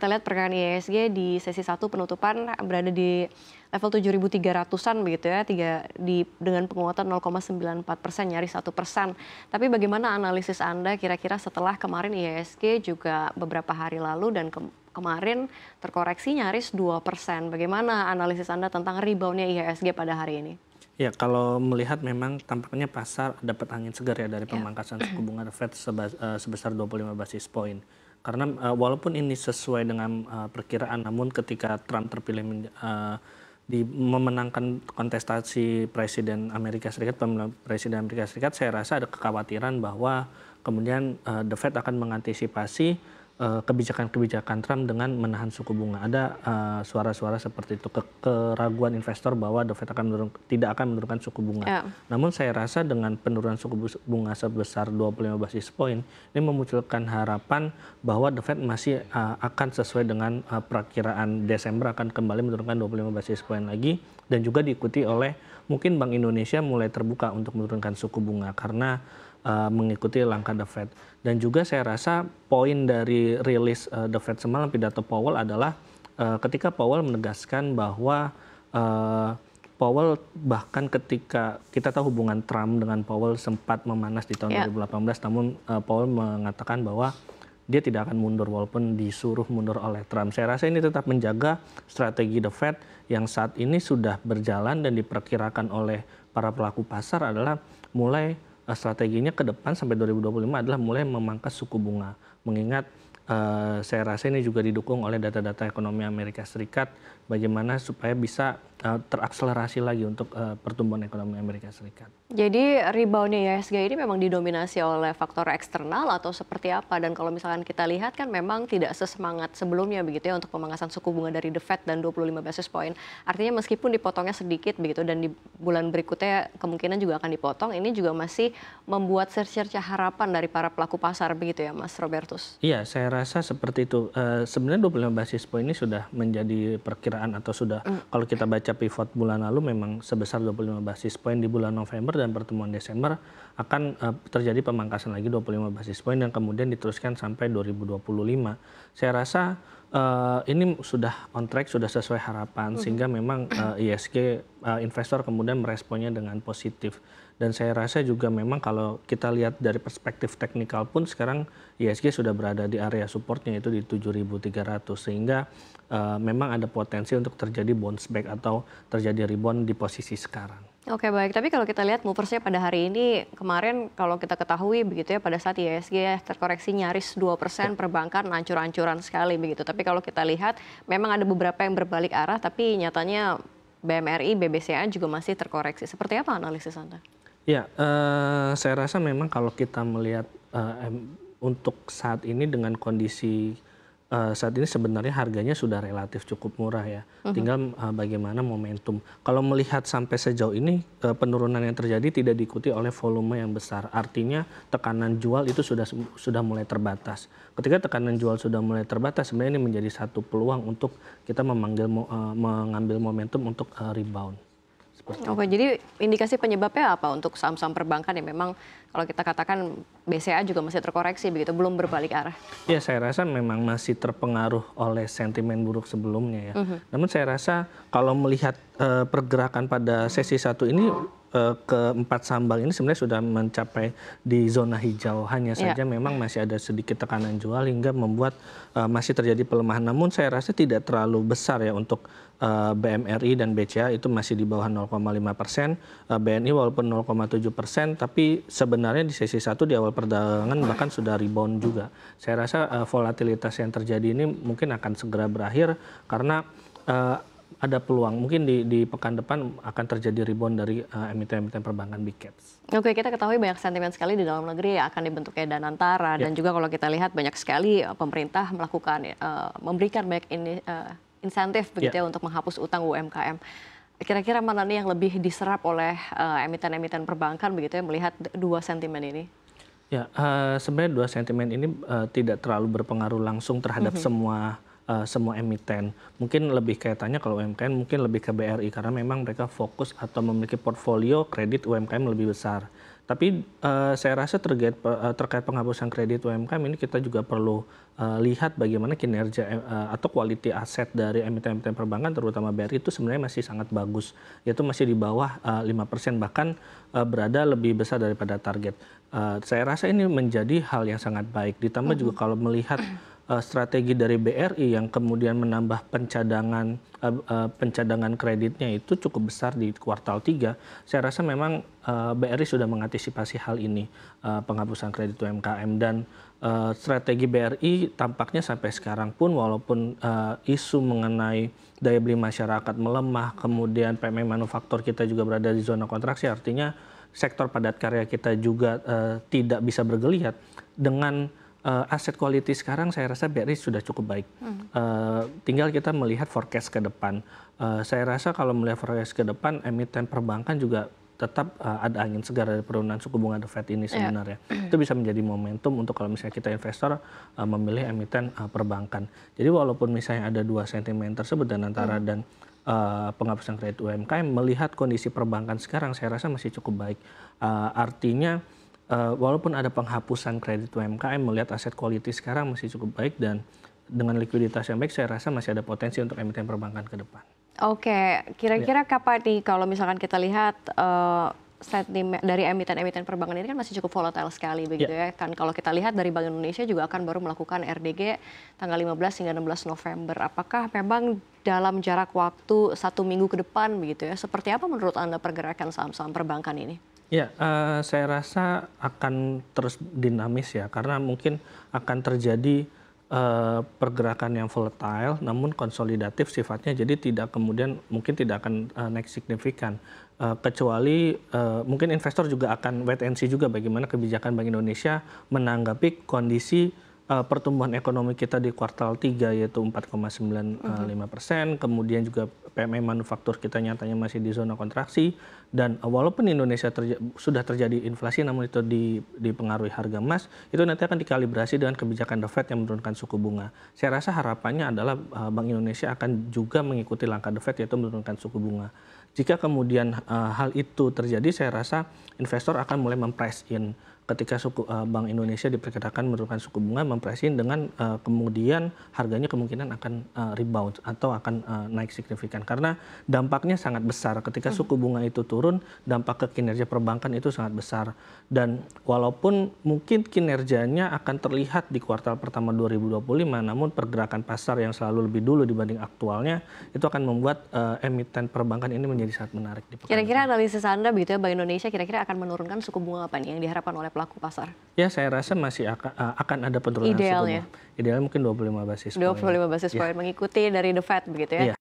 kita lihat pergerakan IHSG di sesi 1 penutupan berada di level 7.300-an begitu ya, dengan penguatan 0,94%, nyaris 1%. Tapi bagaimana analisis Anda kira-kira setelah kemarin IHSG juga beberapa hari lalu dan kemarin terkoreksi nyaris 2%. Bagaimana analisis Anda tentang rebound-nya IHSG pada hari ini? Ya, kalau melihat memang tampaknya pasar dapat angin segar ya dari pemangkasan suku bunga The Fed sebesar 25 basis point. Karena walaupun ini sesuai dengan perkiraan, namun ketika Trump terpilih memenangkan kontestasi Presiden Amerika Serikat, pemilihan Presiden Amerika Serikat, saya rasa ada kekhawatiran bahwa kemudian The Fed akan mengantisipasi kebijakan-kebijakan Trump dengan menahan suku bunga. Ada suara-suara seperti itu, keraguan investor bahwa The Fed tidak akan menurunkan suku bunga. Ya. Namun saya rasa dengan penurunan suku bunga sebesar 25 basis point, ini memunculkan harapan bahwa The Fed masih akan sesuai dengan perakiraan Desember akan kembali menurunkan 25 basis point lagi, dan juga diikuti oleh mungkin Bank Indonesia mulai terbuka untuk menurunkan suku bunga karena mengikuti langkah The Fed. Dan juga saya rasa poin dari rilis The Fed semalam, pidato Powell, adalah ketika Powell menegaskan bahwa Powell bahkan ketika kita tahu hubungan Trump dengan Powell sempat memanas di tahun 2018, namun Powell mengatakan bahwa dia tidak akan mundur walaupun disuruh mundur oleh Trump. Saya rasa ini tetap menjaga strategi The Fed yang saat ini sudah berjalan dan diperkirakan oleh para pelaku pasar adalah mulai strateginya ke depan sampai 2025 adalah mulai memangkas suku bunga. Mengingat saya rasa ini juga didukung oleh data-data ekonomi Amerika Serikat, bagaimana supaya bisa terakselerasi lagi untuk pertumbuhan ekonomi Amerika Serikat. Jadi rebound-nya IHSG ini memang didominasi oleh faktor eksternal atau seperti apa? Dan kalau misalkan kita lihat kan memang tidak sesemangat sebelumnya begitu ya untuk pemangkasan suku bunga dari The Fed dan 25 basis point. Artinya meskipun dipotongnya sedikit begitu dan di bulan berikutnya kemungkinan juga akan dipotong, ini juga masih membuat cerca harapan dari para pelaku pasar begitu ya Mas Robertus? Iya, saya rasa seperti itu. Sebenarnya 25 basis point ini sudah menjadi perkiraan atau sudah kalau kita baca pivot bulan lalu memang sebesar 25 basis point di bulan November, dan pertemuan Desember akan terjadi pemangkasan lagi 25 basis point dan kemudian diteruskan sampai 2025. Saya rasa ini sudah on track, sudah sesuai harapan, sehingga memang IHSG investor kemudian meresponnya dengan positif. Dan saya rasa juga memang kalau kita lihat dari perspektif teknikal pun sekarang IHSG sudah berada di area supportnya, itu di 7.300, sehingga memang ada potensi untuk terjadi bounce back atau terjadi rebound di posisi sekarang. Oke, baik, tapi kalau kita lihat moversnya pada hari ini, kemarin kalau kita ketahui begitu ya, pada saat IHSG terkoreksi nyaris 2%, perbankan ancur-ancuran sekali begitu. Tapi kalau kita lihat memang ada beberapa yang berbalik arah, tapi nyatanya BMRI, BBCA juga masih terkoreksi. Seperti apa analisis Anda? Ya, saya rasa memang kalau kita melihat untuk saat ini dengan kondisi saat ini sebenarnya harganya sudah relatif cukup murah ya. Tinggal bagaimana momentum. Kalau melihat sampai sejauh ini penurunan yang terjadi tidak diikuti oleh volume yang besar. Artinya tekanan jual itu sudah mulai terbatas. Ketika tekanan jual sudah mulai terbatas, sebenarnya ini menjadi satu peluang untuk kita mengambil momentum untuk rebound. Oke, jadi indikasi penyebabnya apa untuk saham-saham perbankan yang memang kalau kita katakan BCA juga masih terkoreksi begitu, belum berbalik arah? Ya, saya rasa memang masih terpengaruh oleh sentimen buruk sebelumnya ya. Namun saya rasa kalau melihat pergerakan pada sesi 1 ini, keempat saham bank ini sebenarnya sudah mencapai di zona hijau. Hanya saja memang masih ada sedikit tekanan jual hingga membuat masih terjadi pelemahan. Namun saya rasa tidak terlalu besar ya untuk BMRI dan BCA, itu masih di bawah 0,5%. BNI walaupun 0,7%, tapi sebenarnya di sesi 1 di awal perdagangan bahkan sudah rebound juga. Saya rasa volatilitas yang terjadi ini mungkin akan segera berakhir karena ada peluang mungkin di pekan depan akan terjadi rebound dari emiten-emiten perbankan big caps. Oke, kita ketahui banyak sentimen sekali di dalam negeri akan dibentuknya Danantara, dan juga kalau kita lihat banyak sekali pemerintah melakukan memberikan banyak insentif begitu ya untuk menghapus utang UMKM. Kira-kira mana nih yang lebih diserap oleh emiten-emiten perbankan begitu ya melihat dua sentimen ini? Ya, sebenarnya dua sentimen ini tidak terlalu berpengaruh langsung terhadap semua emiten. Mungkin lebih kaitannya kalau UMKM mungkin lebih ke BRI karena memang mereka fokus atau memiliki portfolio kredit UMKM lebih besar. Tapi saya rasa terkait penghapusan kredit UMKM ini kita juga perlu lihat bagaimana kinerja atau quality aset dari emiten-emiten perbankan terutama BRI itu sebenarnya masih sangat bagus, yaitu masih di bawah 5%, bahkan berada lebih besar daripada target. Saya rasa ini menjadi hal yang sangat baik. Ditambah juga kalau melihat strategi dari BRI yang kemudian menambah pencadangan kreditnya itu cukup besar di kuartal 3, saya rasa memang BRI sudah mengantisipasi hal ini, penghapusan kredit UMKM, dan strategi BRI tampaknya sampai sekarang pun walaupun isu mengenai daya beli masyarakat melemah, kemudian PMI manufaktur kita juga berada di zona kontraksi, artinya sektor padat karya kita juga tidak bisa bergeliat. Dengan aset quality sekarang saya rasa BRI sudah cukup baik. Tinggal kita melihat forecast ke depan. Saya rasa kalau melihat forecast ke depan, emiten perbankan juga tetap ada angin segar dari penurunan suku bunga The Fed ini sebenarnya. Itu bisa menjadi momentum untuk kalau misalnya kita investor memilih emiten perbankan. Jadi walaupun misalnya ada dua sentimen tersebut dan antara dan penghapusan kredit UMKM, melihat kondisi perbankan sekarang saya rasa masih cukup baik. Artinya walaupun ada penghapusan kredit UMKM, melihat aset quality sekarang masih cukup baik, dan dengan likuiditas yang baik saya rasa masih ada potensi untuk emiten perbankan ke depan. Oke, kira-kira kapan nih kalau misalkan kita lihat sentimen dari emiten-emiten perbankan ini kan masih cukup volatile sekali begitu ya. Kan kalau kita lihat dari Bank Indonesia juga akan baru melakukan RDG tanggal 15 hingga 16 November. Apakah memang dalam jarak waktu 1 minggu ke depan begitu ya, seperti apa menurut Anda pergerakan saham-saham perbankan ini? Ya, saya rasa akan terus dinamis ya, karena mungkin akan terjadi pergerakan yang volatile namun konsolidatif sifatnya, jadi tidak kemudian mungkin tidak akan naik signifikan, kecuali mungkin investor juga akan wait and see juga bagaimana kebijakan Bank Indonesia menanggapi kondisi pertumbuhan ekonomi kita di kuartal 3 yaitu 4,95%, kemudian juga PMI manufaktur kita nyatanya masih di zona kontraksi, dan walaupun Indonesia sudah terjadi inflasi namun itu dipengaruhi harga emas, itu nanti akan dikalibrasi dengan kebijakan The Fed yang menurunkan suku bunga. Saya rasa harapannya adalah Bank Indonesia akan juga mengikuti langkah The Fed yaitu menurunkan suku bunga. Jika kemudian hal itu terjadi, saya rasa investor akan mulai memprice in ketika Bank Indonesia diperkirakan menurunkan suku bunga, memprice in dengan kemudian harganya kemungkinan akan rebound atau akan naik signifikan, karena dampaknya sangat besar ketika suku bunga itu turun, dampak ke kinerja perbankan itu sangat besar. Dan walaupun mungkin kinerjanya akan terlihat di kuartal pertama 2025, namun pergerakan pasar yang selalu lebih dulu dibanding aktualnya itu akan membuat emiten perbankan ini menjadi sangat menarik. Kira-kira analisis Anda begitu ya, Bank Indonesia kira-kira akan menurunkan suku bunga apa nih yang diharapkan oleh pelaku pasar? Ya, saya rasa masih akan ada penurunan suku bunga. Idealnya mungkin 25 basis point. 25 basis point mengikuti dari The Fed begitu ya.